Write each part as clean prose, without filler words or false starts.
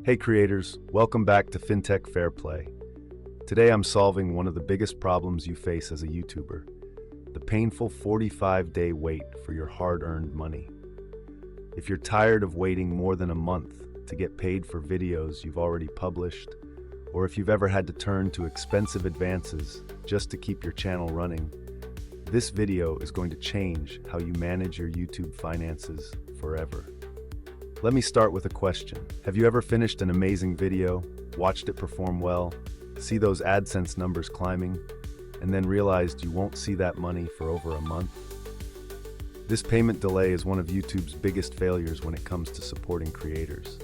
Hey creators, welcome back to Fintech Fair Play. Today I'm solving one of the biggest problems you face as a YouTuber, the painful 45-day wait for your hard-earned money. If you're tired of waiting more than a month to get paid for videos you've already published, or if you've ever had to turn to expensive advances just to keep your channel running, this video is going to change how you manage your YouTube finances forever. Let me start with a question. Have you ever finished an amazing video, watched it perform well, see those AdSense numbers climbing, and then realized you won't see that money for over a month? This payment delay is one of YouTube's biggest failures when it comes to supporting creators.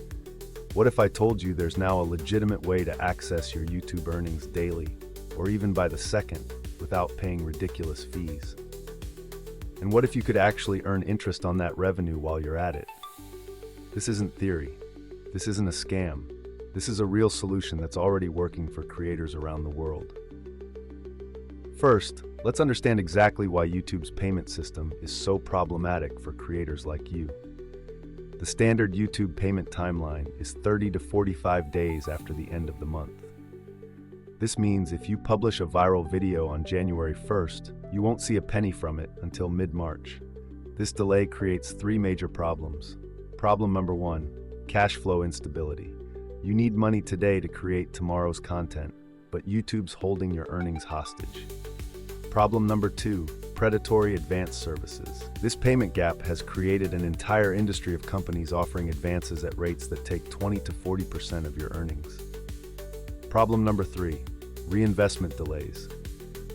What if I told you there's now a legitimate way to access your YouTube earnings daily, or even by the second, without paying ridiculous fees? And what if you could actually earn interest on that revenue while you're at it? This isn't theory. This isn't a scam. This is a real solution that's already working for creators around the world. First, let's understand exactly why YouTube's payment system is so problematic for creators like you. The standard YouTube payment timeline is 30 to 45 days after the end of the month. This means if you publish a viral video on January 1st, you won't see a penny from it until mid-March. This delay creates three major problems. Problem number one, cash flow instability. You need money today to create tomorrow's content, but YouTube's holding your earnings hostage. Problem number two, predatory advance services. This payment gap has created an entire industry of companies offering advances at rates that take 20 to 40% of your earnings. Problem number three, reinvestment delays.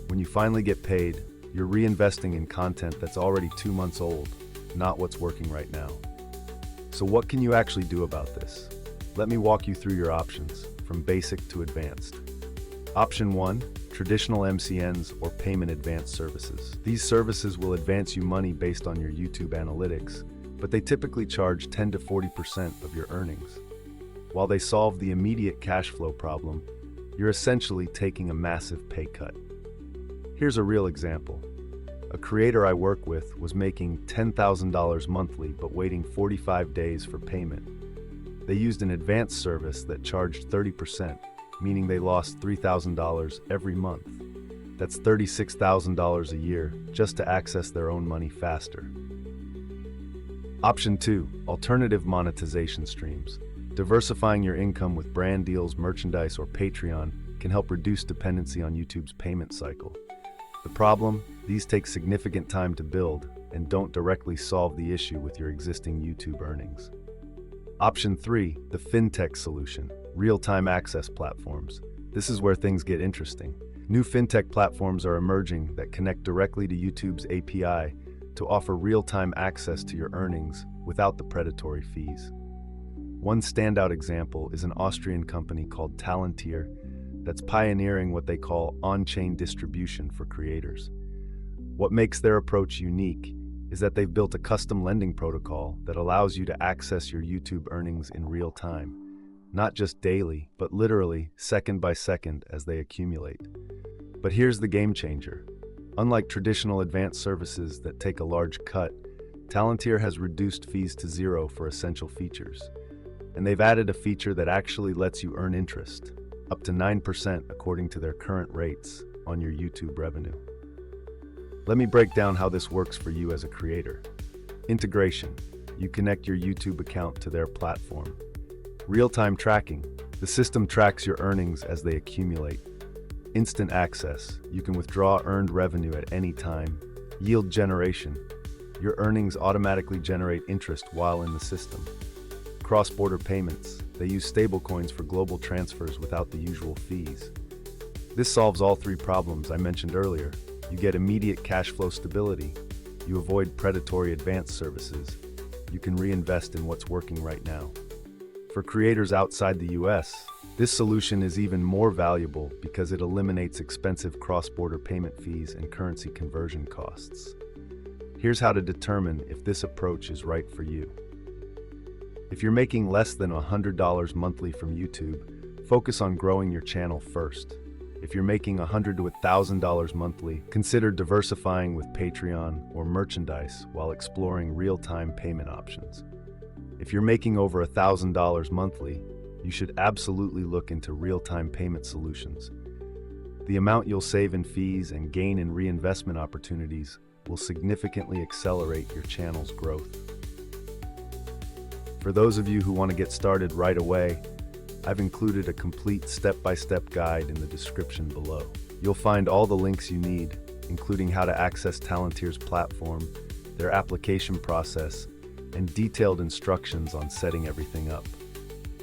When you finally get paid, you're reinvesting in content that's already 2 months old, not what's working right now. So what can you actually do about this? Let me walk you through your options, from basic to advanced. Option 1, traditional MCNs or payment advance services. These services will advance you money based on your YouTube analytics, but they typically charge 10 to 40% of your earnings. While they solve the immediate cash flow problem, you're essentially taking a massive pay cut. Here's a real example. A creator I work with was making $10,000 monthly but waiting 45 days for payment. They used an advance service that charged 30%, meaning they lost $3,000 every month. That's $36,000 a year just to access their own money faster. Option 2, alternative monetization streams. Diversifying your income with brand deals, merchandise, or Patreon can help reduce dependency on YouTube's payment cycle. The problem? These take significant time to build and don't directly solve the issue with your existing YouTube earnings. Option 3, the Fintech solution, real-time access platforms. This is where things get interesting. New Fintech platforms are emerging that connect directly to YouTube's API to offer real-time access to your earnings without the predatory fees. One standout example is an Austrian company called Talentir that's pioneering what they call on-chain distribution for creators. What makes their approach unique is that they've built a custom lending protocol that allows you to access your YouTube earnings in real time, not just daily, but literally second by second as they accumulate. But here's the game changer. Unlike traditional advanced services that take a large cut, Talentir has reduced fees to zero for essential features. And they've added a feature that actually lets you earn interest, up to 9% according to their current rates on your YouTube revenue. Let me break down how this works for you as a creator. Integration. You connect your YouTube account to their platform. Real-time tracking. The system tracks your earnings as they accumulate. Instant access. You can withdraw earned revenue at any time. Yield generation. Your earnings automatically generate interest while in the system. Cross-border payments. They use stablecoins for global transfers without the usual fees. This solves all three problems I mentioned earlier. You get immediate cash flow stability. You avoid predatory advance services. You can reinvest in what's working right now. For creators outside the US, this solution is even more valuable because it eliminates expensive cross-border payment fees and currency conversion costs. Here's how to determine if this approach is right for you. If you're making less than $100 monthly from YouTube, focus on growing your channel first. If you're making $100 to $1,000 monthly, consider diversifying with Patreon or merchandise while exploring real-time payment options. If you're making over $1,000 monthly, you should absolutely look into real-time payment solutions. The amount you'll save in fees and gain in reinvestment opportunities will significantly accelerate your channel's growth. For those of you who want to get started right away, I've included a complete step-by-step guide in the description below. You'll find all the links you need, including how to access Talentir's platform, their application process, and detailed instructions on setting everything up.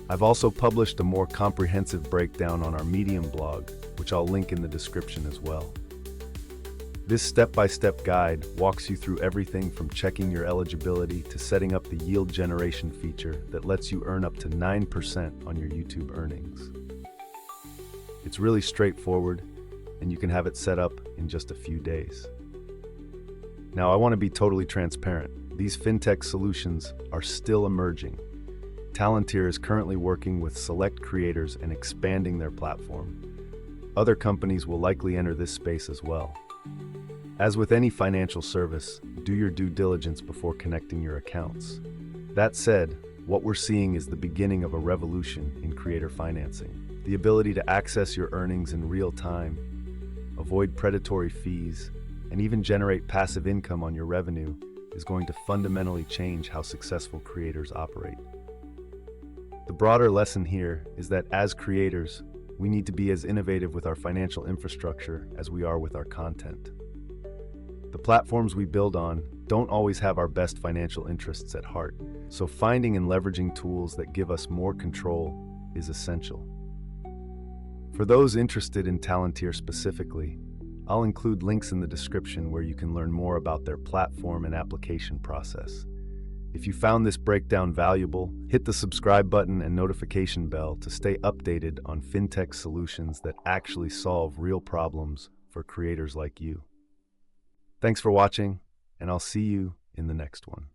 I've also published a more comprehensive breakdown on our Medium blog, which I'll link in the description as well. This step-by-step guide walks you through everything from checking your eligibility to setting up the yield generation feature that lets you earn up to 9% on your YouTube earnings. It's really straightforward, and you can have it set up in just a few days. Now, I want to be totally transparent. These fintech solutions are still emerging. Talentir is currently working with select creators and expanding their platform. Other companies will likely enter this space as well. As with any financial service, do your due diligence before connecting your accounts. That said, what we're seeing is the beginning of a revolution in creator financing. The ability to access your earnings in real time, avoid predatory fees, and even generate passive income on your revenue is going to fundamentally change how successful creators operate. The broader lesson here is that as creators, we need to be as innovative with our financial infrastructure as we are with our content. The platforms we build on don't always have our best financial interests at heart, so finding and leveraging tools that give us more control is essential. For those interested in Talentir specifically, I'll include links in the description where you can learn more about their platform and application process. If you found this breakdown valuable, hit the subscribe button and notification bell to stay updated on fintech solutions that actually solve real problems for creators like you. Thanks for watching, and I'll see you in the next one.